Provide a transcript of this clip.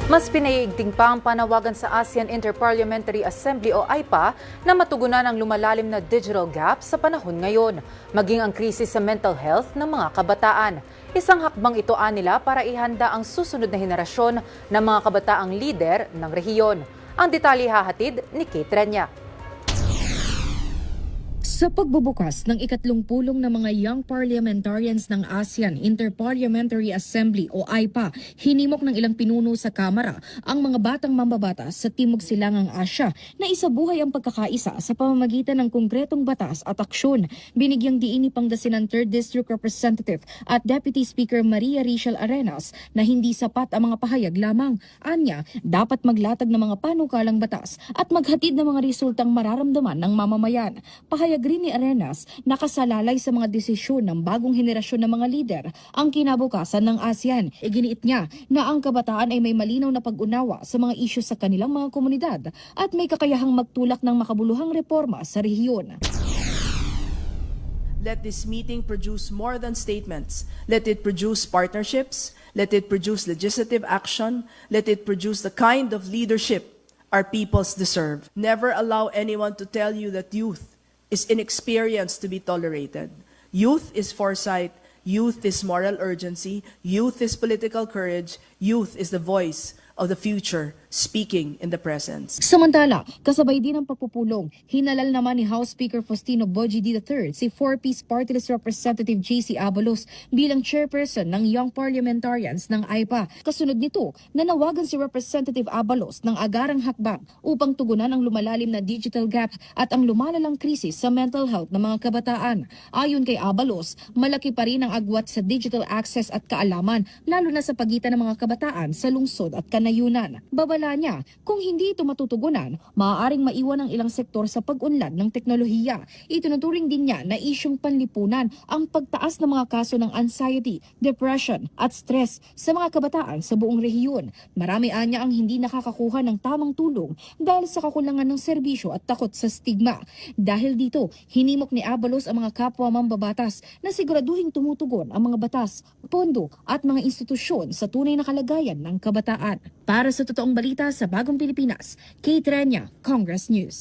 Mas pinaigting pa ang panawagan sa ASEAN Interparliamentary Assembly o AIPA na matugunan ang lumalalim na digital gap sa panahon ngayon, maging ang krisis sa mental health ng mga kabataan. Isang hakbang ito nila para ihanda ang susunod na henerasyon ng mga kabataang lider ng rehiyon. Ang detalye hahatid ni Kate Renya. Sa pagbubukas ng ikatlong pulong ng mga young parliamentarians ng ASEAN Interparliamentary Assembly o AIPA, hinimok ng ilang pinuno sa Kamara ang mga batang mambabatas sa Timog Silangang Asya na isabuhay ang pagkakaisa sa pamamagitan ng konkretong batas at aksyon. Binigyang diin ni Pangasinan 3rd District Representative at Deputy Speaker Maria Rachel Arenas na hindi sapat ang mga pahayag lamang. Anya, dapat maglatag ng mga panukalang batas at maghatid ng mga resultang mararamdaman ng mamamayan. Pahayag rin ni Arenas nakasalalay sa mga desisyon ng bagong henerasyon ng mga lider ang kinabukasan ng ASEAN. Iginiit niya na ang kabataan ay may malinaw na pag-unawa sa mga isyu sa kanilang mga komunidad at may kakayahang magtulak ng makabuluhang reforma sa rehiyon. Let this meeting produce more than statements. Let it produce partnerships. Let it produce legislative action. Let it produce the kind of leadership our peoples deserve. Never allow anyone to tell you that youth is inexperience to be tolerated. Youth is foresight, youth is moral urgency, youth is political courage, youth is the voice of the future speaking in the present. Samantala, kasabay din ng pagpupulong, hinalal naman ni House Speaker Faustino Boji III si 4-piece Party List Representative JC Abalos bilang chairperson ng Young Parliamentarians ng AIPA. Kasunod nito, nanawagan si Representative Abalos ng agarang hakbang upang tugunan ang lumalalim na digital gap at ang lumalalang krisis sa mental health ng mga kabataan. Ayon kay Abalos, malaki pa rin ang agwat sa digital access at kaalaman, lalo na sa pagitan ng mga kabataan sa lungsod at kanayunan. Babala niya, kung hindi ito matutugunan, maaaring maiwan ang ilang sektor sa pag-unlad ng teknolohiya. Itinuturing din niya na isyong panlipunan ang pagtaas ng mga kaso ng anxiety, depression at stress sa mga kabataan sa buong rehiyon. Marami anya ang hindi nakakakuha ng tamang tulong dahil sa kakulangan ng serbisyo at takot sa stigma. Dahil dito, hinimok ni Abalos ang mga kapwa mambabatas na siguraduhing tumutugon ang mga batas, pondo at mga institusyon sa tunay na kalagayan ng kabataan. Para sa totoong balita sa Bagong Pilipinas, Kate Renya, Congress News.